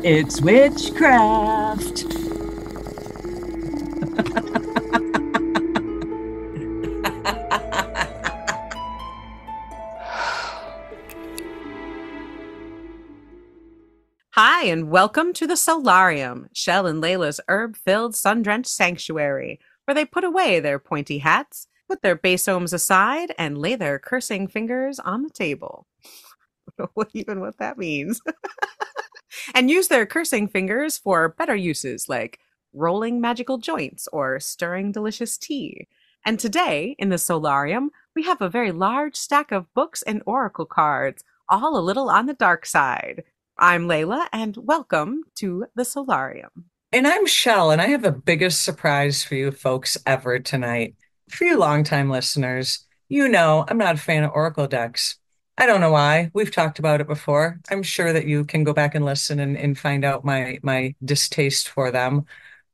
It's witchcraft. Hi, and welcome to the Solarium, Chelle and Layla's herb-filled, sun-drenched sanctuary, where they put away their pointy hats, put their basomes aside, and lay their cursing fingers on the table. I don't know what that means. And use their cursing fingers for better uses like rolling magical joints or stirring delicious tea. And today, in the Solarium, we have a very large stack of books and oracle cards, all a little on the dark side. I'm Layla, and welcome to the Solarium. And I'm Chelle, and I have the biggest surprise for you folks ever tonight. For you longtime listeners, you know I'm not a fan of Oracle decks. I don't know why. We've talked about it before. I'm sure that you can go back and listen and find out my distaste for them.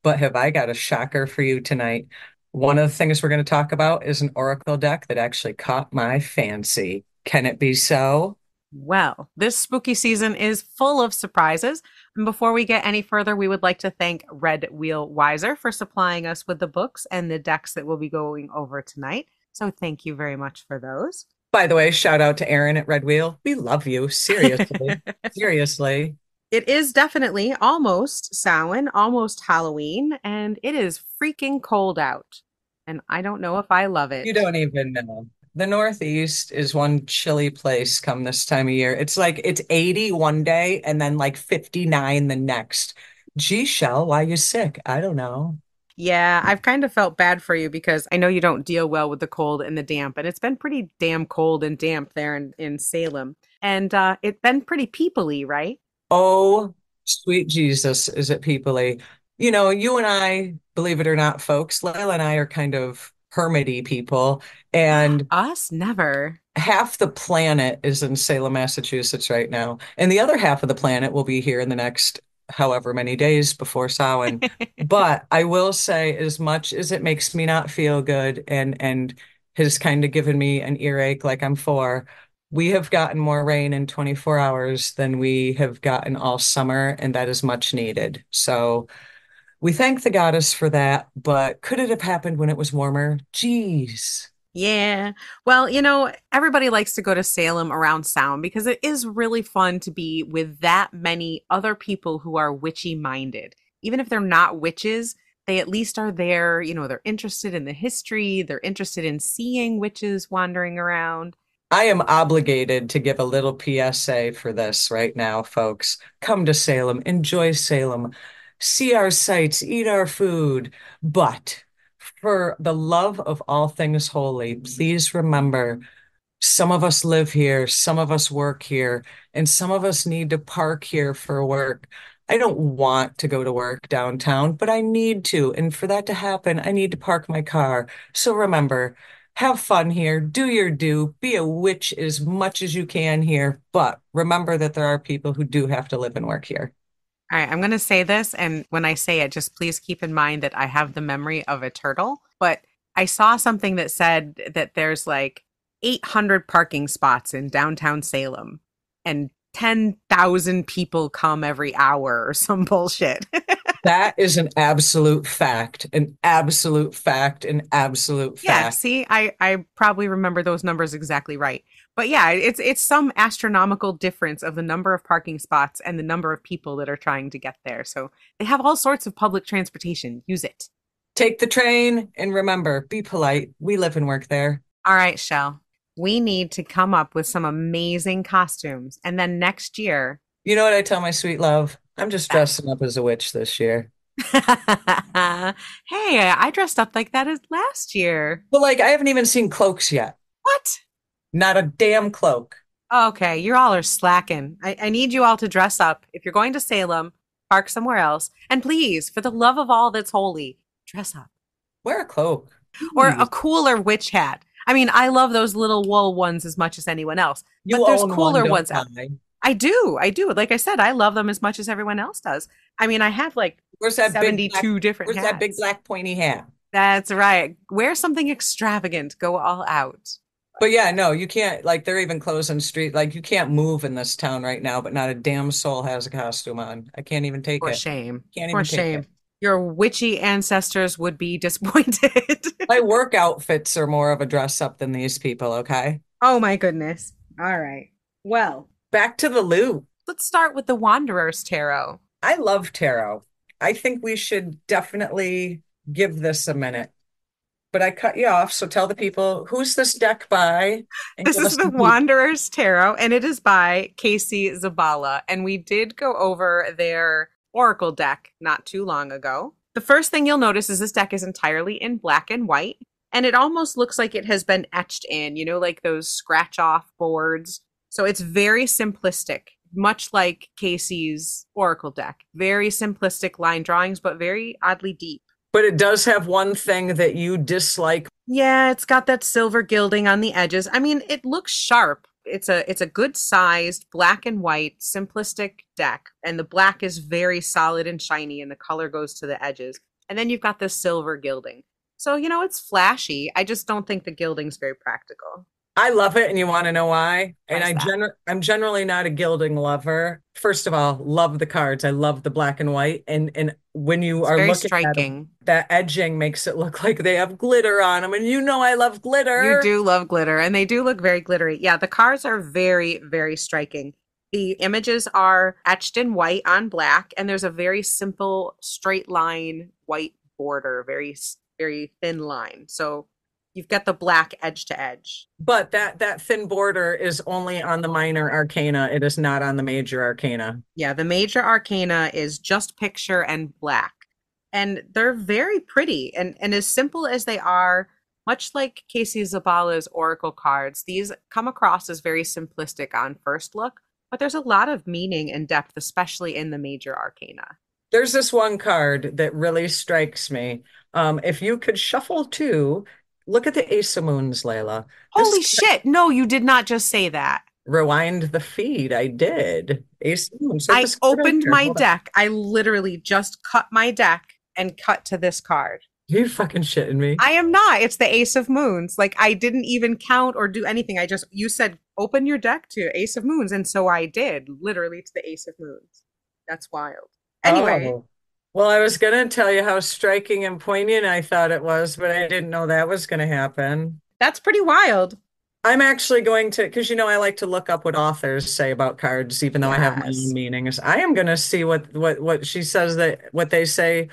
But have I got a shocker for you tonight? One of the things we're going to talk about is an Oracle deck that actually caught my fancy. Can it be so? Well, this spooky season is full of surprises. And before we get any further, we would like to thank Red Wheel Wiser for supplying us with the books and the decks that we'll be going over tonight. So thank you very much for those. By the way, shout out to Aaron at Red Wheel. We love you. Seriously. Seriously. It is definitely almost Samhain, almost Halloween, and it is freaking cold out. And I don't know if I love You it. don't even know. The Northeast is one chilly place come this time of year. It's like it's 80 one day and then like 59 the next. Gee, Shell, why you sick? I don't know. Yeah, I've kind of felt bad for you because I know you don't deal well with the cold and the damp, and it's been pretty damn cold and damp there in Salem. And it's been pretty peoply, right? Oh, sweet Jesus, is it peoply? You know, you and I, believe it or not, folks, Layla and I are kind of hermity people, and Us? Never. half the planet is in Salem, Massachusetts right now, and the other half of the planet will be here in the next however many days before Samhain. But I will say, as much as it makes me not feel good and has kind of given me an earache like I'm four, we have gotten more rain in 24 hours than we have gotten all summer, and that is much needed. So we thank the goddess for that, but could it have happened when it was warmer? Jeez. Yeah. Well, everybody likes to go to Salem around Sound because it is really fun to be with that many other people who are witchy minded. Even if they're not witches, they at least are there. They're interested in the history, they're interested in seeing witches wandering around. I am obligated to give a little PSA for this right now, folks. Come to Salem, enjoy Salem, see our sights, eat our food. But for the love of all things holy, please remember some of us live here, some of us work here, and some of us need to park here for work. I don't want to go to work downtown, but I need to. And for that to happen, I need to park my car. So remember, have fun here, do your due, be a witch as much as you can here, but remember that there are people who do have to live and work here. All right, I'm going to say this. And when I say it, just please keep in mind that I have the memory of a turtle. But I saw something that said that there's like 800 parking spots in downtown Salem and 10,000 people come every hour or some bullshit. That is an absolute fact, an absolute fact, an absolute Yeah, fact. see, I probably remember those numbers exactly right. But yeah, it's some astronomical difference of the number of parking spots and the number of people that are trying to get there. So they have all sorts of public transportation. Use it. Take the train and remember, be polite. We live and work there. All right, Shell. We need to come up with some amazing costumes. And then next year, You know what I tell my sweet love? I'm just uh, dressing up as a witch this year. hey, I dressed up like that as last year. But like, I haven't even seen cloaks yet. What? Not a damn cloak. Okay, you all are slacking. I need you all to dress up. If you're going to Salem, park somewhere else. And please, for the love of all that's holy, dress up. Wear a cloak. Or a Please. cooler witch hat. I mean, I love those little wool ones as much as anyone else, You but there's own one, cooler don't ones out. I? I do. I do. Like I said, I love them as much as everyone else does. I mean, I have like Where's that big black, 72 different where's that big hats. black pointy hat? That's right. Wear something extravagant. Go all out. But yeah, no, you can't, like, they're even closing street. Like, you can't move in this town right now, but not a damn soul has a costume on. I can't even take For it. shame. Can't For even take it. shame. Your witchy ancestors would be disappointed. My work outfits are more of a dress up than these people, okay? Oh my goodness. All right. Well, Back to the loot. let's start with the Wanderer's Tarot. I love tarot. I think we should definitely give this a minute. But I cut you off, so tell the people who's this deck by and This give is us the the heat. Wanderer's Tarot, and it is by Casey Zabala. And we did go over their Oracle deck not too long ago. The first thing you'll notice is this deck is entirely in black and white, and it almost looks like it has been etched in, like those scratch off boards. So it's very simplistic, much like Casey's Oracle deck. Very simplistic line drawings, but very oddly deep. But it does have one thing that you dislike. Yeah, it's got that silver gilding on the edges. I mean, it looks sharp. It's a good sized black and white simplistic deck, and the black is very solid and shiny, and the color goes to the edges. And then you've got this silver gilding. So, it's flashy. I just don't think the gilding's very practical. I love it, and you want to know why? And Why's that? I'm generally not a gilding lover. First of all, love the cards. I love the black and white. And when you It's are very looking at them, striking. that edging makes it look like they have glitter on them. And I love You glitter. do love glitter, and they do look very glittery. Yeah, the cards are very, very striking. The images are etched in white on black, and there's a very simple straight line white border, very, very thin line. So you've got the black edge to edge. But that thin border is only on the minor arcana. It is not on the major arcana. Yeah, the major arcana is just picture and black. And they're very pretty and as simple as they are, much like Casey Zabala's Oracle cards, these come across as very simplistic on first look, but there's a lot of meaning and depth, especially in the major arcana. There's this one card that really strikes me. If you could shuffle two, look at the Ace of Moons, Layla. This Holy shit. No, you did not just say that. rewind the feed. I did. Ace of Moons. Set I this card right opened here. my Hold on. deck. I literally just cut my deck and cut to this card. You fucking shitting me. I am not. It's the Ace of Moons. Like, I didn't even count or do anything. You said open your deck to Ace of Moons. And so I did, literally to the Ace of Moons. That's wild. Anyway, Oh. Well, I was gonna tell you how striking and poignant I thought it was, but I didn't know that was gonna happen. that's pretty wild. I'm actually going to, because I like to look up what authors say about cards, even though I have my own Yes, meanings. I am going to see what she says that what they say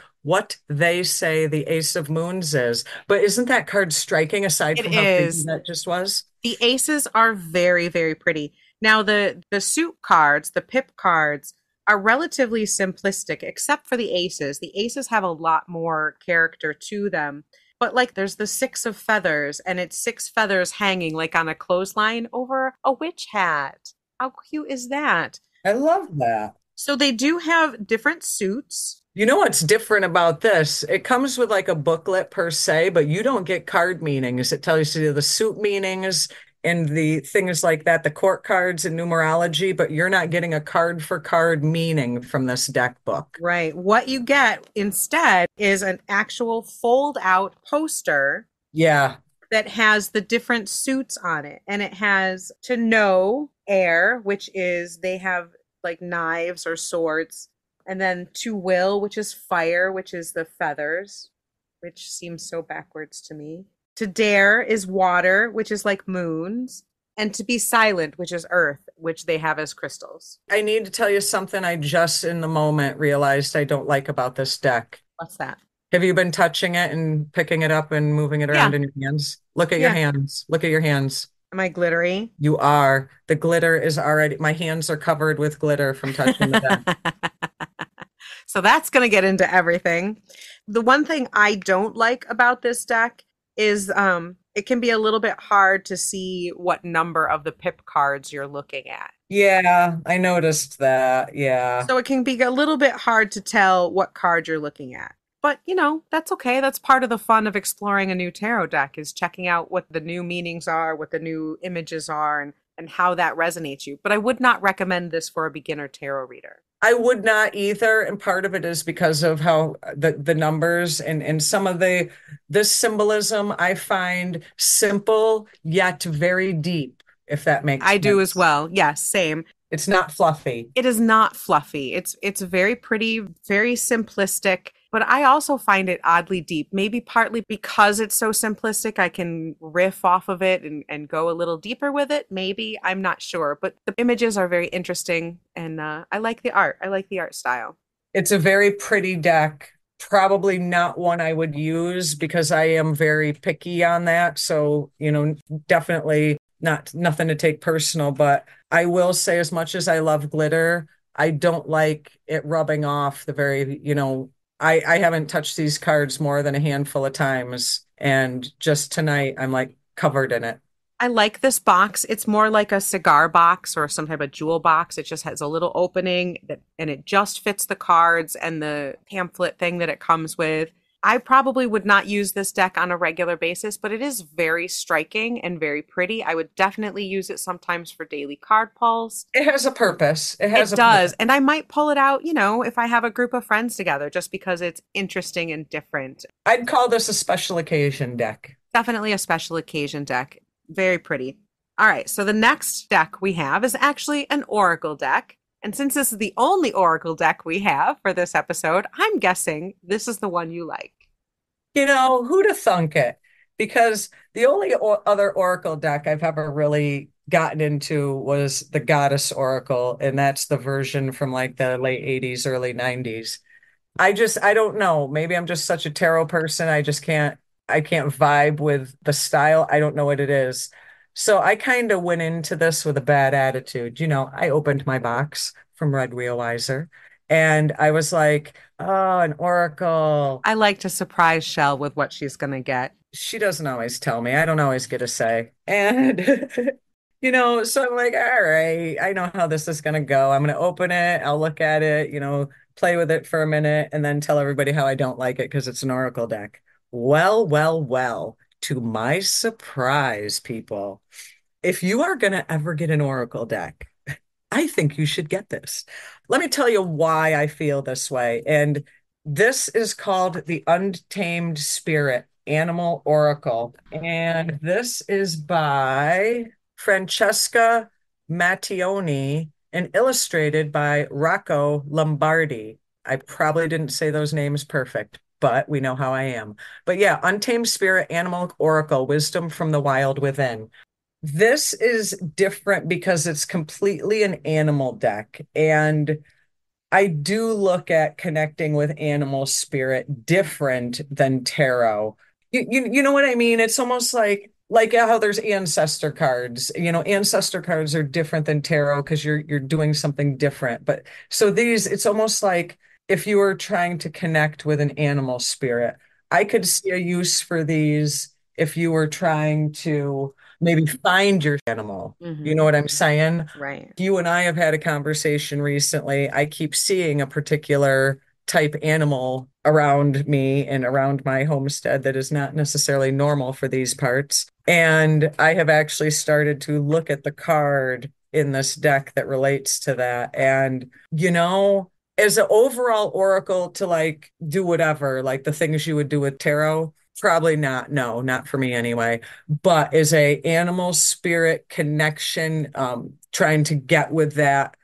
the Ace of Moons is. But isn't that card striking aside it from how creepy is. that just was? The aces are very, very pretty. Now, the suit cards, the pip cards, are relatively simplistic, except for the aces. The aces have a lot more character to them. But like there's the six of feathers, and it's six feathers hanging like on a clothesline over a witch hat. How cute is that? I love that. So they do have different suits. You know what's different about this? It comes with like a booklet per se, but you don't get card meanings. It tells you the suit meanings and the things like that, the court cards and numerology, but you're not getting a card for card meaning from this deck book. Right. What you get instead is an actual fold out poster Yeah. that has the different suits on it. And it has to know air, which is they have like knives or swords. And then to will, which is fire, which is the feathers, which seems so backwards to me. To dare is water, which is like moons. And to be silent, which is earth, which they have as crystals. I need to tell you something I just in the moment realized I don't like about this deck. What's that? Have you been touching it and picking it up and moving it Yeah. around in your hands? Look at your Yeah. hands. Look at your hands. Am I glittery? You are. The glitter is already, my hands are covered with glitter from touching the deck. So that's going to get into everything. The one thing I don't like about this deck is it can be a little bit hard to see what number of the pip cards you're looking at. Yeah, I noticed that. Yeah. So it can be a little bit hard to tell what card you're looking at. But, that's okay. That's part of the fun of exploring a new tarot deck is checking out what the new meanings are, what the new images are, and how that resonates you. But I would not recommend this for a beginner tarot reader. I would not either, and part of it is because of how the numbers and some of the this symbolism I find simple yet very deep, if that makes I do as sense. well. Yes, same. It's not fluffy. It is not fluffy. It's very pretty, very simplistic, but I also find it oddly deep. Maybe partly because it's so simplistic, I can riff off of it and go a little deeper with it. Maybe, I'm not sure, but the images are very interesting and I like the art. I like the art style. It's a very pretty deck. Probably not one I would use because I am very picky on that. So, definitely not nothing to take personal, but I will say as much as I love glitter, I don't like it rubbing off the very, I haven't touched these cards more than a handful of times. And just tonight, I'm like covered in it. I like this box. It's more like a cigar box or some type of jewel box. It just has a little opening and it just fits the cards and the pamphlet thing that it comes with. I probably would not use this deck on a regular basis, but it is very striking and very pretty. I would definitely use it sometimes for daily card pulls. It has a purpose. It has It a does. purpose. And I might pull it out, if I have a group of friends together, just because it's interesting and different. I'd call this a special occasion deck. Definitely a special occasion deck. Very pretty. All right, so the next deck we have is actually an Oracle deck. And since this is the only Oracle deck we have for this episode, I'm guessing this is the one you like. Who'd have thunk it? Because the only other Oracle deck I've ever really gotten into was the Goddess Oracle, and that's the version from like the late 80s, early 90s. I don't know. Maybe I'm just such a tarot person. I can't vibe with the style. I don't know what it is. So I kind of went into this with a bad attitude. I opened my box from Red Wheelwiser and I was like, oh, an oracle. I like to surprise Shell with what she's going to get. She doesn't always tell me. I don't always get a say. And so I'm like, all right, I know how this is going to go. I'm going to open it. I'll look at it, play with it for a minute and then tell everybody how I don't like it because it's an oracle deck. Well, well, well, to my surprise, people, if you are going to ever get an oracle deck, I think you should get this. Let me tell you why I feel this way. And this is called the Untamed Spirit Animal Oracle. And this is by Francesca Matteoni and illustrated by Rocco Lombardi. I probably didn't say those names perfect, but we know how I am. But yeah, Untamed Spirit Animal Oracle, Wisdom from the Wild Within. This is different because it's completely an animal deck. And I do look at connecting with animal spirit different than tarot. You know what I mean? It's almost like how there's ancestor cards. Ancestor cards are different than tarot because you're doing something different. But so it's almost like if you were trying to connect with an animal spirit, I could see a use for these if you were trying to maybe find your animal. You know what I'm saying? Right. You and I have had a conversation recently. I keep seeing a particular type animal around me and around my homestead that is not necessarily normal for these parts. And I have actually started to look at the card in this deck that relates to that. And, as an overall oracle to like do whatever, like the things you would do with tarot, probably not. No, not for me anyway. But as a animal spirit connection, trying to get with that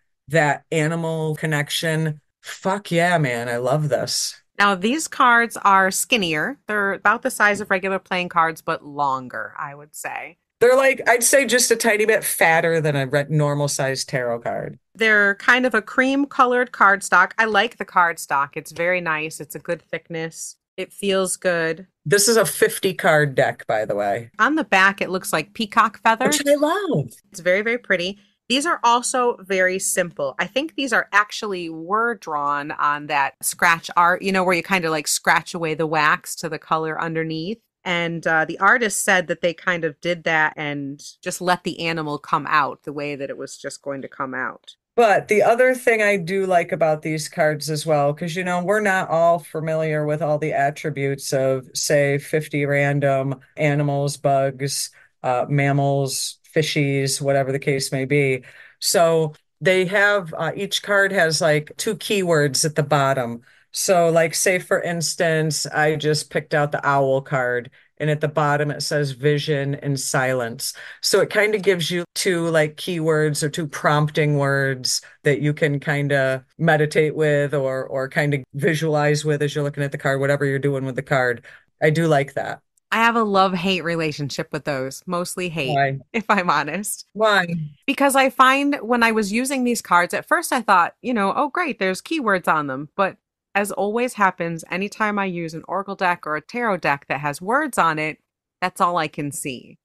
animal connection, fuck yeah, man, I love this. Now, these cards are skinnier. They're about the size of regular playing cards, but longer, I would say. They're like, I'd say just a tiny bit fatter than a normal sized tarot card. They're kind of a cream colored cardstock. I like the cardstock. It's very nice. It's a good thickness. It feels good. This is a 50 card deck, by the way. On the back, it looks like peacock feathers. Which I love. It's very, very pretty. These are also very simple. I think these were drawn on that scratch art, where you kind of like scratch away the wax to the color underneath. And the artist said that they kind of did that and just let the animal come out the way that it was just going to come out. But the other thing I do like about these cards as well, because, we're not all familiar with all the attributes of, say, 50 random animals, bugs, mammals, fishies, whatever the case may be. So They have each card has like two keywords at the bottom. So, like, say for instance, I just picked out the owl card, and at the bottom it says vision and silence. So it kind of gives you two like keywords or two prompting words that you can kind of meditate with or kind of visualize with as you're looking at the card, whatever you're doing with the card. I do like that. I have a love-hate relationship with those, mostly hate, Why? if I'm honest. Why? Because I find when I was using these cards, at first I thought, oh, great, there's keywords on them. But as always happens, anytime I use an Oracle deck or a tarot deck that has words on it, that's all I can see.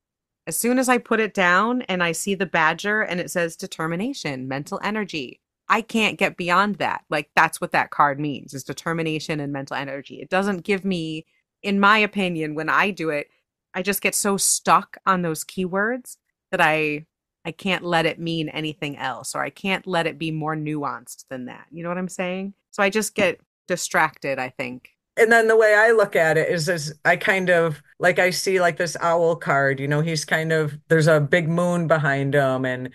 As soon as I put it down and I see the badger and it says determination, mental energy, I can't get beyond that. Like, that's what that card means, is determination and mental energy. It doesn't give me, in my opinion, when I do it, I just get so stuck on those keywords that I can't let it mean anything else, or I can't let it be more nuanced than that. You know what I'm saying? So I just get distracted, I think. And then the way I look at it is I kind of like I see like this owl card, he's kind of there's a big moon behind him and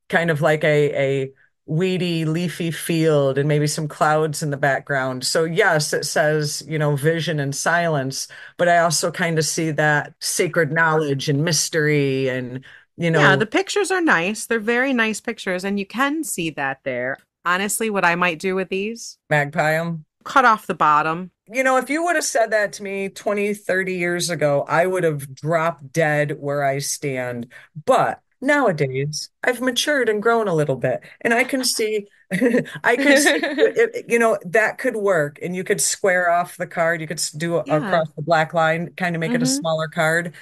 kind of like a weedy, leafy field and maybe some clouds in the background. So yes, it says, vision and silence, but I also kind of see that sacred knowledge and mystery and, Yeah, the pictures are nice. They're very nice pictures, and you can see that there. Honestly, what I might do with these, magpie 'em. cut off the bottom. If you would have said that to me 20, 30 years ago, I would have dropped dead where I stand. But nowadays, I've matured and grown a little bit, and I can see, I can see, that could work. And you could square off the card. You could do Yeah. across the black line, kind of make it a hmm smaller card.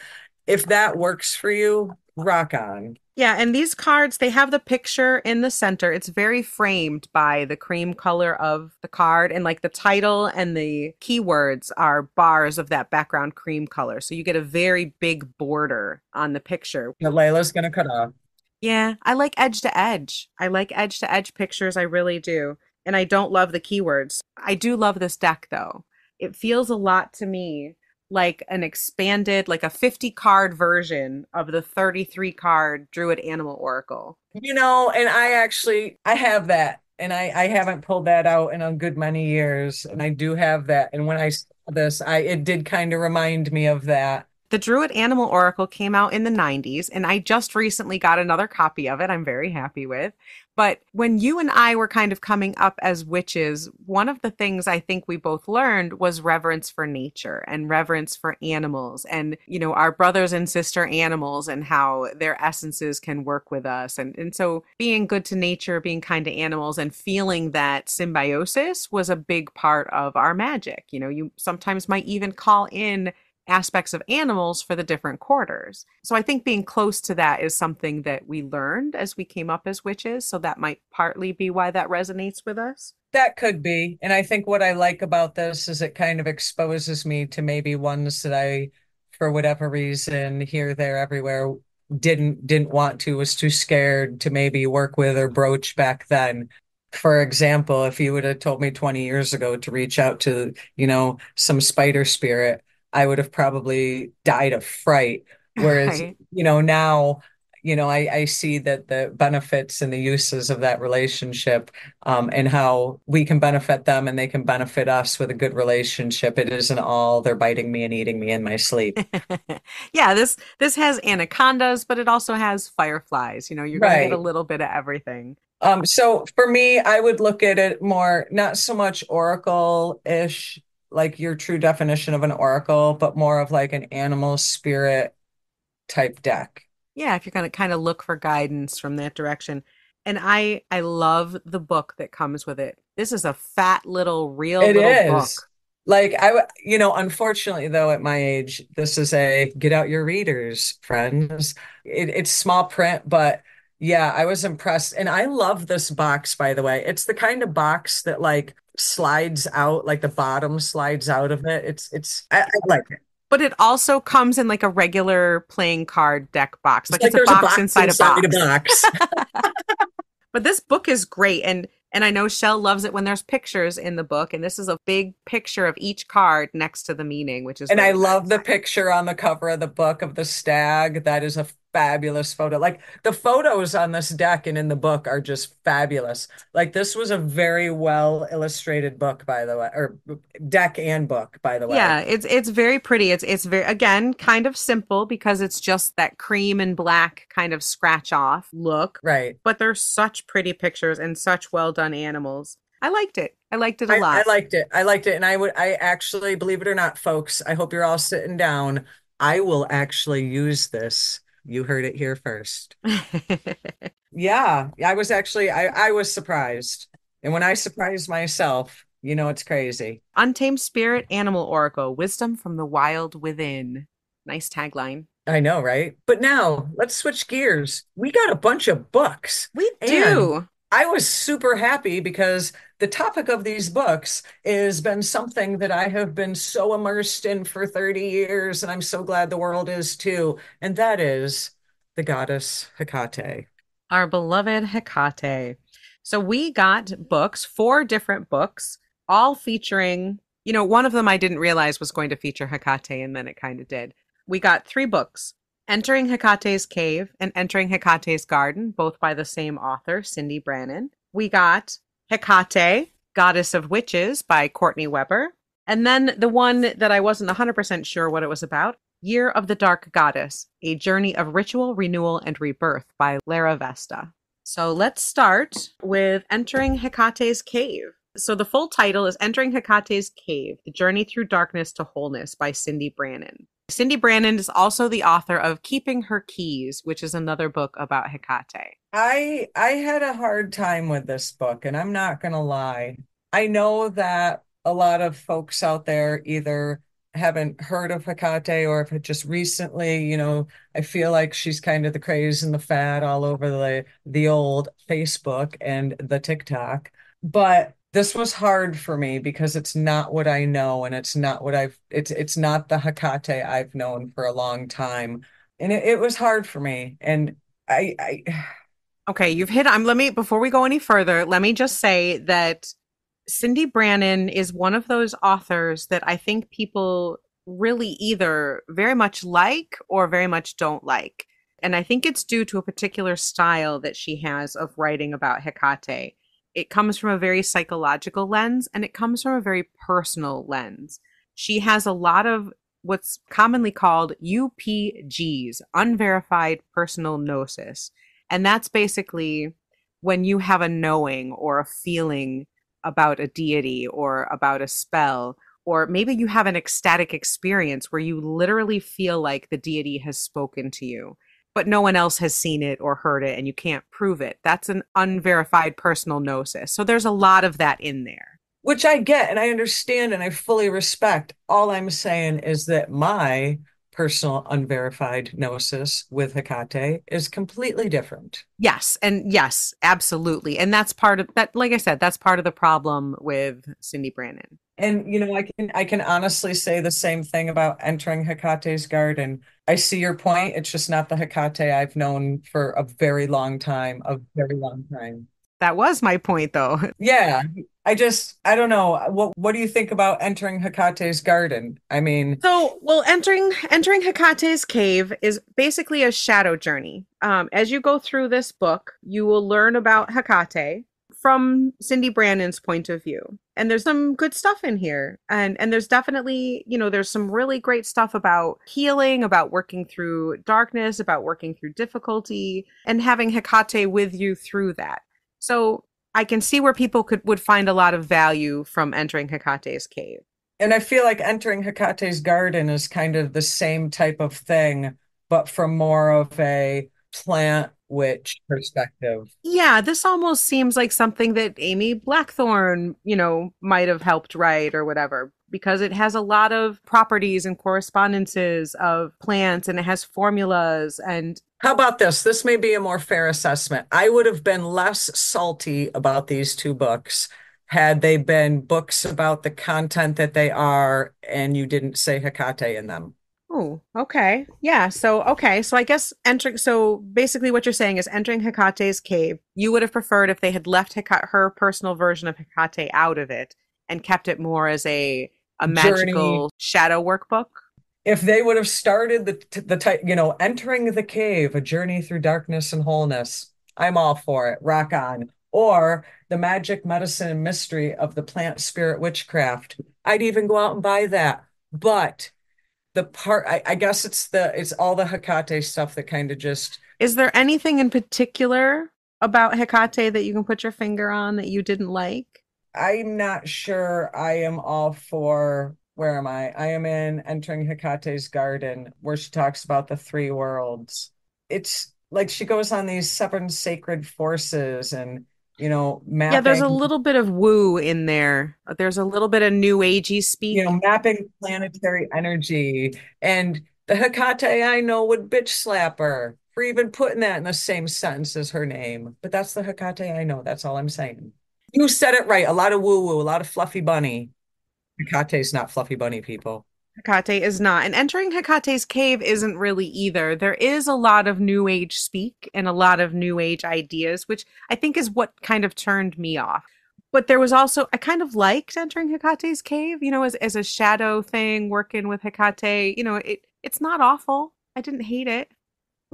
If that works for you, rock on. Yeah, and these cards, they have the picture in the center. It's very framed by the cream color of the card, and like the title and the keywords are bars of that background cream color. So you get a very big border on the picture. Layla's gonna cut off. Yeah, I like edge to edge. I like edge to edge pictures. I really do. And I don't love the keywords. I do love this deck though. It feels a lot to me like an expanded, like a 50 card version of the 33 card Druid Animal Oracle. And I have that, and I haven't pulled that out in a good many years, and I do have that. And when I saw this, it did kind of remind me of that. The Druid Animal Oracle came out in the 90s, and I just recently got another copy of it. I'm very happy with. But when you and I were kind of coming up as witches, one of the things I think we both learned was reverence for nature and reverence for animals and, our brothers and sister animals and how their essences can work with us. And so being good to nature, being kind to animals, and feeling that symbiosis was a big part of our magic. You sometimes might even call in aspects of animals for the different quarters. So I think being close to that is something that we learned as we came up as witches. So that might partly be why that resonates with us. That could be. And I think what I like about this is it kind of exposes me to maybe ones that I, for whatever reason, here, there, everywhere, didn't want to, was too scared to maybe work with or broach back then. For example, if you would have told me 20 years ago to reach out to, some spider spirit, I would have probably died of fright. Whereas, Right. Now, I see that the benefits and the uses of that relationship, and how we can benefit them and they can benefit us with a good relationship. It isn't all they're biting me and eating me in my sleep. Yeah, this has anacondas, but it also has fireflies. You're going to get a Right. little bit of everything. So for me, I would look at it more, not so much oracle-ish, like your true definition of an oracle, but more of like an animal spirit type deck. Yeah, if you're going to kind of look for guidance from that direction. And I love the book that comes with it. This is a fat little real It little is. book. Like unfortunately though, at my age, this is a get out your readers, friends. It's small print, but yeah, I was impressed. And I love this box, by the way. It's the kind of box that like slides out, like the bottom slides out of it. I like it. But it also comes in like a regular playing card deck box. It's Like like it's a there's a box box inside a inside a box. box. But this book is great, and I know Shell loves it when there's pictures in the book, and this is a big picture of each card next to the meaning, which is And I really love nice. the picture on the cover of the book of the stag. That is a fabulous photo. Like the photos on this deck and in the book are just fabulous. Like this was a very well illustrated book, by the way, or deck and book, by the way. Yeah, it's very pretty. It's very, again, kind of simple because it's just that cream and black kind of scratch off look. Right. But they're such pretty pictures and such well done animals. I liked it. I liked it a I lot. liked it. I liked it. And I actually, believe it or not, folks, I hope you're all sitting down. I will actually use this. You heard it here first. Yeah, I was surprised. And when I surprise myself, it's crazy. Untamed Spirit Animal Oracle, Wisdom from the Wild Within. Nice tagline. I know, right? But now let's switch gears. We got a bunch of books, We and do. I was super happy because the topic of these books has been something that I have been so immersed in for 30 years, and I'm so glad the world is too. And that is the goddess Hecate. Our beloved Hekate. So we got books, 4 different books, all featuring, one of them I didn't realize was going to feature Hekate, and then it kind of did. We got 3 books, Entering Hecate's Cave and Entering Hecate's Garden, both by the same author, Cyndi Brannen. We got Hecate, Goddess of Witches by Courtney Weber. And then the one that I wasn't 100% sure what it was about, Year of the Dark Goddess, A Journey of Ritual, Renewal, and Rebirth by Lara Vesta. So let's start with Entering Hecate's Cave. So the full title is Entering Hecate's Cave, The Journey Through Darkness to Wholeness by Cyndi Brannen. Cyndi Brannen is also the author of Keeping Her Keys, which is another book about Hecate. I had a hard time with this book, and I'm not gonna lie. I know that a lot of folks out there either haven't heard of Hecate or if it just recently, I feel like she's kind of the craze and the fad all over the old Facebook and the TikTok. But this was hard for me because it's not what I know, and it's not it's not the Hecate I've known for a long time. And it was hard for me. And I Okay, before we go any further, let me just say that Cyndi Brannen is one of those authors that I think people really either very much like or very much don't like. And I think it's due to a particular style that she has of writing about Hecate. It comes from a very psychological lens, and it comes from a very personal lens. She has a lot of what's commonly called UPGs, unverified personal gnosis. And that's basically when you have a knowing or a feeling about a deity or about a spell, or maybe you have an ecstatic experience where you literally feel like the deity has spoken to you, but no one else has seen it or heard it and you can't prove it. That's an unverified personal gnosis. So there's a lot of that in there. which I get and I understand and I fully respect. All I'm saying is that my personal unverified gnosis with Hecate is completely different. Yes. And yes, absolutely. And that's part of that. Like I said, that's part of the problem with Cyndi Brannen. And I can honestly say the same thing about Entering Hecate's Garden. I see your point. It's just not the Hecate I've known for a very long time, a very long time. That was my point, though. Yeah. I don't know. What do you think about Entering Hecate's Garden? I mean, So, well, entering Hecate's cave is basically a shadow journey. As you go through this book, you will learn about Hecate from Cyndi Brannen's point of view, and there's some good stuff in here, and there's definitely, there's some really great stuff about healing, about working through darkness, about working through difficulty, and having Hecate with you through that. So I can see where people would find a lot of value from entering Hecate's cave. and I feel like Entering Hecate's Garden is kind of the same type of thing, but from more of a plant witch perspective. Yeah, this almost seems like something that Amy Blackthorne, might have helped write or whatever, because it has a lot of properties and correspondences of plants and it has formulas and How about this? This may be a more fair assessment. I would have been less salty about these two books had they been books about the content that they are and you didn't say Hecate in them. oh, okay. Yeah, so I guess so basically what you're saying is entering Hecate's cave, you would have preferred if they had left her personal version of Hecate out of it and kept it more as a Journey. magical shadow workbook. If they would have started the type, entering the cave, a journey through darkness and wholeness, I'm all for it. Rock on. Or the magic, medicine, and mystery of the plant spirit witchcraft. I'd even go out and buy that. But the part, I guess it's all the Hecate stuff that kind of just, Is there anything in particular about Hecate that you can put your finger on that you didn't like? I'm not sure I am all for. Where am I? I am in Entering Hecate's Garden, where she talks about the three worlds. It's like she goes on these seven sacred forces and, Yeah, there's a mapping, little bit of woo in there. There's a little bit of new agey speak. mapping planetary energy. And the Hecate I know would bitch slap her for even putting that in the same sentence as her name. But that's the Hecate I know. That's all I'm saying. You said it right. A lot of woo woo, a lot of fluffy bunny. Hecate's not fluffy bunny, people. Hecate is not. And entering Hecate's cave isn't really either. There is a lot of new age speak and a lot of new age ideas, which I think is what kind of turned me off. But there was also, I kind of liked entering Hecate's cave, as a shadow thing, working with Hecate. It's not awful. I didn't hate it.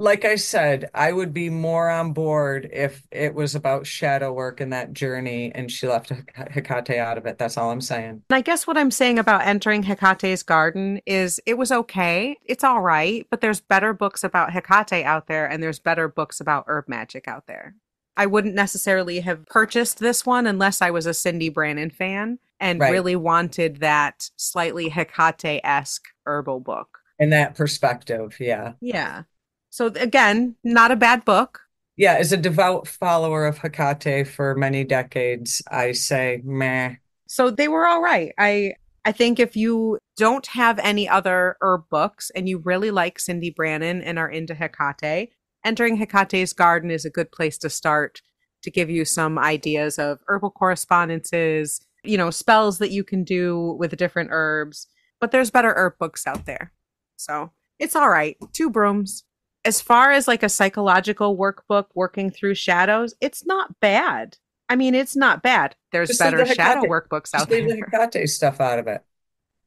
Like I said, I would be more on board if it was about shadow work and that journey and she left Hecate out of it. That's all I'm saying. And I guess what I'm saying about entering Hecate's garden is it was okay. It's all right, but there's better books about Hecate out there and there's better books about herb magic out there. I wouldn't necessarily have purchased this one unless I was a Cyndi Brannen fan and Right. really wanted that slightly Hecate-esque herbal book. In that perspective, yeah. Yeah. So again, not a bad book. Yeah, as a devout follower of Hecate for many decades, I say meh. So they were all right. I think if you don't have any other herb books and you really like Cyndi Brannen and are into Hecate, entering Hecate's garden is a good place to start to give you some ideas of herbal correspondences, spells that you can do with different herbs. But there's better herb books out there. So it's all right. Two brooms. As far as like a psychological workbook working through shadows, it's not bad. I mean, it's not bad. There's Just leave better the shadow Hecate, workbooks just out leave there. the Hecate stuff out of it.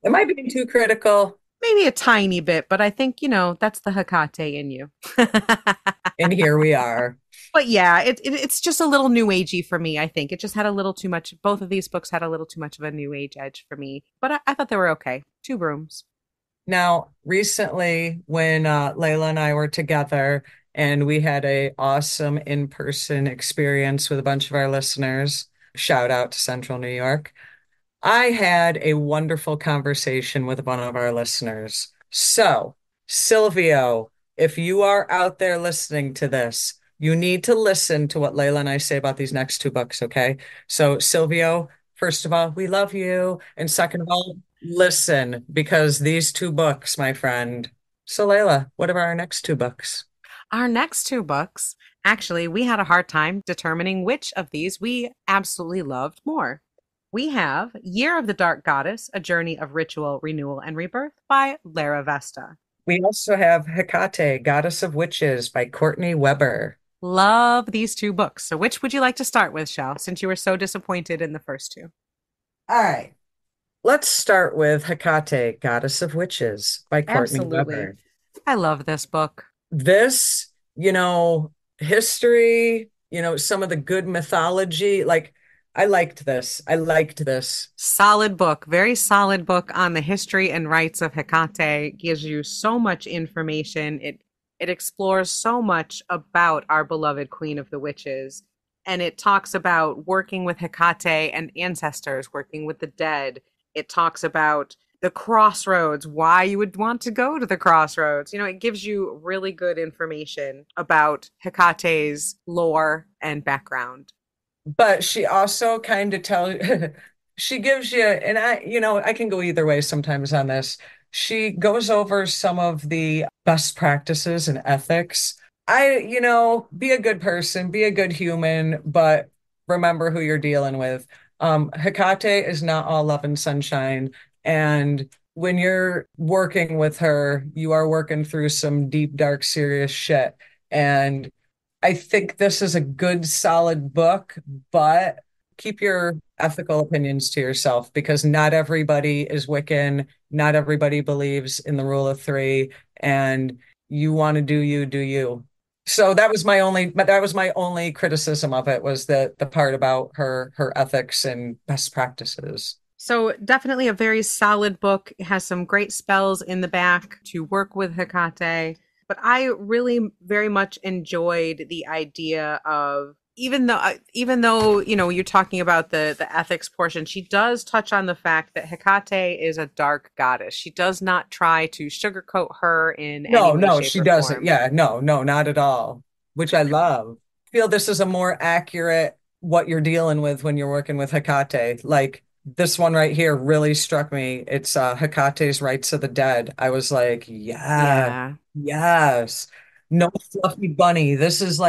Am I being too critical? Maybe a tiny bit, but I think, that's the Hecate in you. And here we are. But yeah, it's just a little new agey for me, I think. It just had a little too much. Both of these books had a little too much of a new age edge for me. But I thought they were okay. Two brooms. Now, recently, when Layla and I were together and we had a awesome in-person experience with a bunch of our listeners, shout out to Central New York. I had a wonderful conversation with one of our listeners. So, Silvio, if you are out there listening to this, you need to listen to what Layla and I say about these next two books, okay? So, Silvio, first of all, we love you. And second of all, listen, because these two books, my friend. So, Layla, what are our next two books? Our next two books, actually, we had a hard time determining which of these we absolutely loved more. We have Year of the Dark Goddess, A Journey of Ritual, Renewal, and Rebirth by Lara Vesta. We also have Hecate, Goddess of Witches by Courtney Weber. Love these two books. So which would you like to start with, Shell, since you were so disappointed in the first two? All right. Let's start with Hecate, Goddess of Witches by Courtney Absolutely. Weber. I love this book. This, history, some of the good mythology, like I liked this. I liked this. Solid book, very solid book on the history and rights of Hecate. Gives you so much information. It explores so much about our beloved Queen of the Witches. And it talks about working with Hecate and ancestors, working with the dead. It talks about the crossroads, why you would want to go to the crossroads. It gives you really good information about Hecate's lore and background. But she also kind of tells she gives you, and I can go either way sometimes on this. She goes over some of the best practices and ethics. Be a good person, be a good human, but remember who you're dealing with. Hecate is not all love and sunshine. And when you're working with her, you are working through some deep, dark, serious shit. And I think this is a good, solid book, but keep your ethical opinions to yourself because not everybody is Wiccan, not everybody believes in the rule of three, and you want to do you, do you. So that was my only criticism of it was the part about her ethics and best practices. So definitely a very solid book. It has some great spells in the back to work with Hekate. But I really very much enjoyed the idea of even though you're talking about the ethics portion, she does touch on the fact that Hekate is a dark goddess. She does not try to sugarcoat her in any No, way, no, shape, she or doesn't. form. Yeah, no, no, not at all, which I love. I feel this is a more accurate what you're dealing with when you're working with Hecate. Like this one right here really struck me. It's Hecate's Rites of the Dead. I was like, yeah, Yeah. yes. No fluffy bunny. This is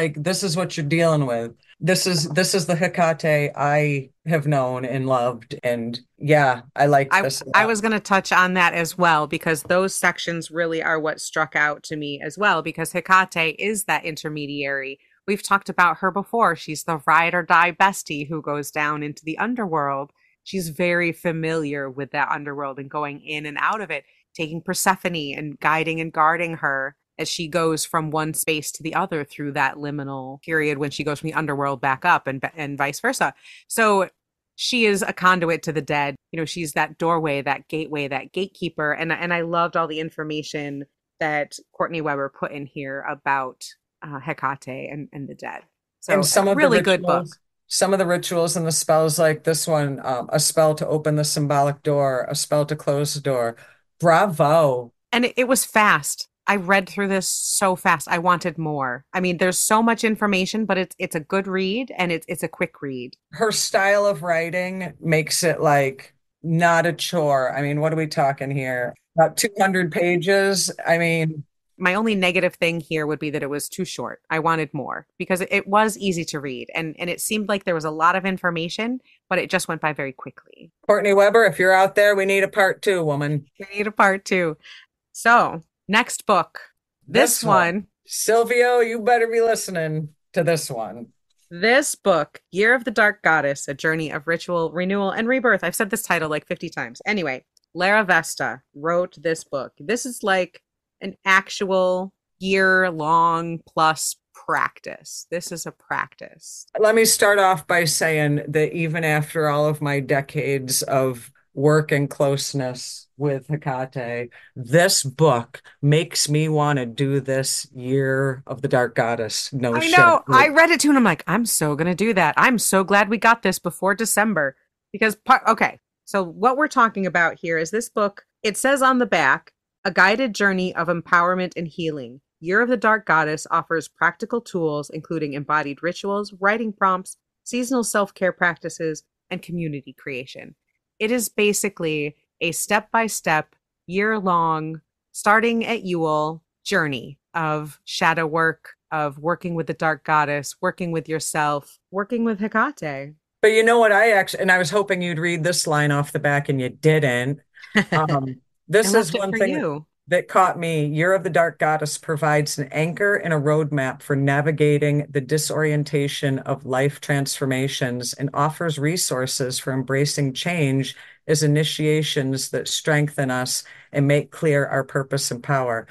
what you're dealing with. This is the Hecate I have known and loved. And yeah, I liked I this a I lot. was going to touch on that as well because those sections really are what struck out to me as well because Hecate is that intermediary. We've talked about her before. She's the ride or die bestie who goes down into the underworld. She's very familiar with that underworld and going in and out of it, taking Persephone and guiding and guarding her as she goes from one space to the other through that liminal period when she goes from the underworld back up and vice versa. So she is a conduit to the dead. She's that doorway, that gateway, that gatekeeper. And I loved all the information that Courtney Weber put in here about Hecate and the dead. And So a really good book. some of the rituals and the spells like this one, a spell to open the symbolic door, a spell to close the door. Bravo. And it was fast. I read through this so fast. I wanted more. I mean, there's so much information, but it's a good read and it's a quick read. Her style of writing makes it like not a chore. I mean, what are we talking here? About 200 pages. I mean, My only negative thing here would be that it was too short. I wanted more because it was easy to read and it seemed like there was a lot of information, but it just went by very quickly. Courtney Weber, if you're out there, we need a part two, woman. We need a part two. So, next book. This This one. one, Silvio, you better be listening to this one. this book, Year of the Dark Goddess, A Journey of Ritual, Renewal, and Rebirth. I've said this title like 50 times. Anyway, Lara Vesta wrote this book. This is like an actual year-long plus practice. This is a practice. Let me start off by saying that even after all of my decades of work and closeness with Hecate, this book makes me want to do this Year of the Dark Goddess. No I shit. know. I read it too, and I'm like, I'm so gonna do that. I'm so glad we got this before December because okay. So what we're talking about here is this book. It says on the back, a guided journey of empowerment and healing. Year of the Dark Goddess offers practical tools, including embodied rituals, writing prompts, seasonal self-care practices, and community creation. It is basically a step-by-step, year-long, starting at Yule journey of shadow work, of working with the Dark Goddess, working with yourself, working with Hecate. But you know what? I was hoping you'd read this line off the back and you didn't. Um, I this is left it one for thing you. that caught me. Year of the Dark Goddess provides an anchor and a roadmap for navigating the disorientation of life transformations and offers resources for embracing change as initiations that strengthen us and make clear our purpose and power.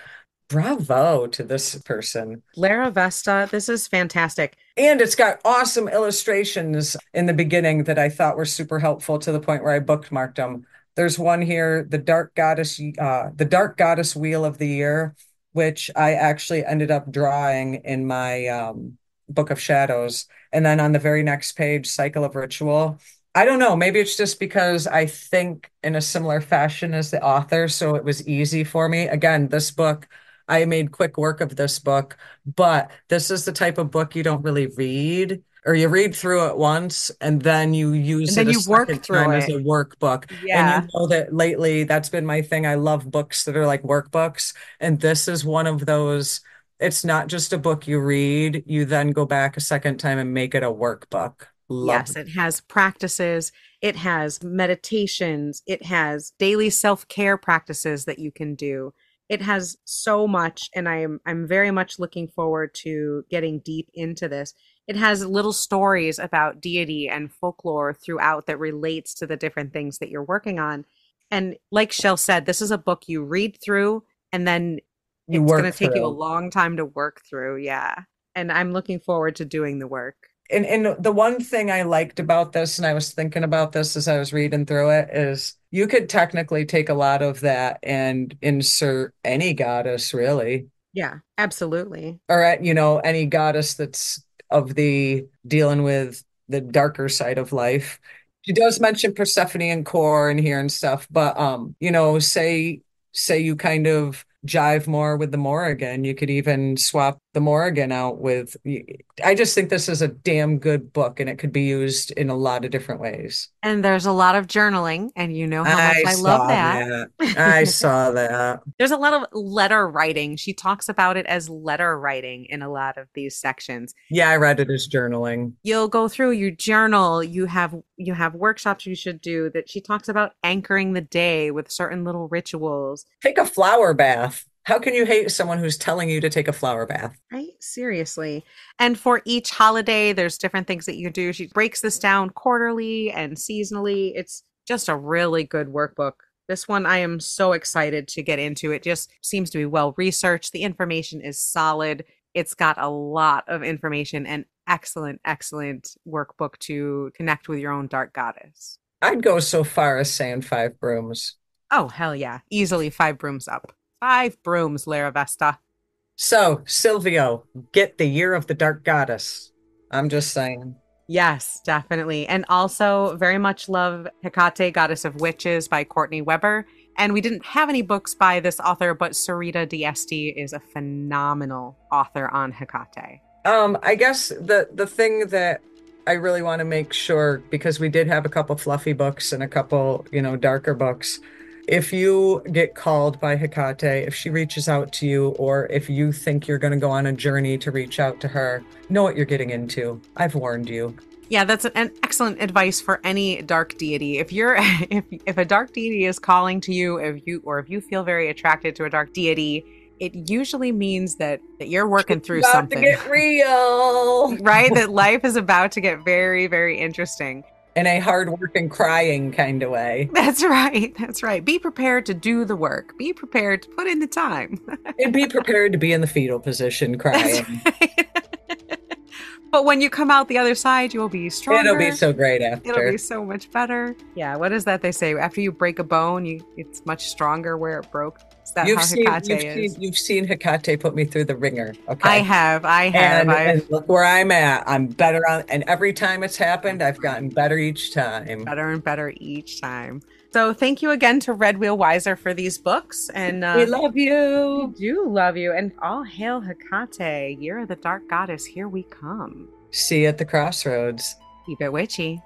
Bravo to this person. Lara Vesta, this is fantastic. And it's got awesome illustrations in the beginning that I thought were super helpful to the point where I bookmarked them. There's one here, the Dark Goddess Wheel of the Year, which I actually ended up drawing in my Book of Shadows. And then on the very next page, Cycle of Ritual. I don't know, maybe it's just because I think in a similar fashion as the author, so it was easy for me. Again, this book, I made quick work of this book, but this is the type of book you don't really read, or you read through it once and then you And use then it a you work second through time as a it. workbook. And you Yeah. know that lately that's been my thing. I love books that are like workbooks. And this is one of those. It's not just a book you read, you then go back a second time and make it a workbook. Love Yes, it has practices, it has meditations, it has daily self-care practices that you can do. It has so much, and I'm very much looking forward to getting deep into this. it has little stories about deity and folklore throughout that relates to the different things that you're working on. And like Chelle said, this is a book you read through and then You it's going work to take you a through. long time to work through. Yeah. And I'm looking forward to doing the work. And the one thing I liked about this, and I was thinking about this as I was reading through it, is you could technically take a lot of that and insert any goddess, really, Yeah, absolutely. or any goddess that's of the dealing with the darker side of life. She does mention Persephone and Core in here and stuff, but say you kind of jive more with the Morrigan, you could even swap the Morrigan out with. I just think this is a damn good book, and it could be used in a lot of different ways. And there's a lot of journaling, and you know how much I I love saw that. that. I saw that. There's a lot of letter writing. She talks about it as letter writing in a lot of these sections. Yeah, I read it as journaling. You'll go through, you journal, you have workshops you should do that she talks about anchoring the day with certain little rituals. Take a flower bath. How can you hate someone who's telling you to take a flower bath? Right? Seriously. And for each holiday, there's different things that you do. She breaks this down quarterly and seasonally. It's just a really good workbook. This one I am so excited to get into. It just seems to be well researched. The information is solid. It's got a lot of information and excellent, excellent workbook to connect with your own dark goddess. I'd go so far as saying five brooms. Oh, hell yeah. Easily 5 brooms up. 5 brooms, Lara Vesta. So, Silvio, get the Year of the Dark Goddess. I'm just saying. Yes, definitely. And also very much love Hecate, Goddess of Witches by Courtney Weber. And we didn't have any books by this author, but Sarita Diesti is a phenomenal author on Hecate. I guess the thing that I really want to make sure, because we did have a couple fluffy books and a couple, darker books. If you get called by Hecate, if she reaches out to you, or if you think you're going to go on a journey to reach out to her, know what you're getting into. I've warned you. Yeah, that's an excellent advice for any dark deity. If you're if a dark deity is calling to you, if you feel very attracted to a dark deity, it usually means that you're working through About something. to get real. Right? That life is about to get very, very interesting. In a hard-working, crying kind of way. That's right. That's right. Be prepared to do the work. Be prepared to put in the time. And be prepared to be in the fetal position crying. Right. But when you come out the other side, you'll be stronger. It'll be so great after. It'll be so much better. Yeah, what is that they say? After you break a bone, it's much stronger where it broke. Is that how Hecate is? You've seen Hecate put me through the ringer, okay? I have. And look where I'm at. I'm better and every time it's happened, I've gotten better each time. Better and better each time. So thank you again to Red Wheel Weiser for these books. And we love you. We do love you. And all hail Hecate, Year of the Dark Goddess, here we come. See you at the crossroads. Keep it witchy.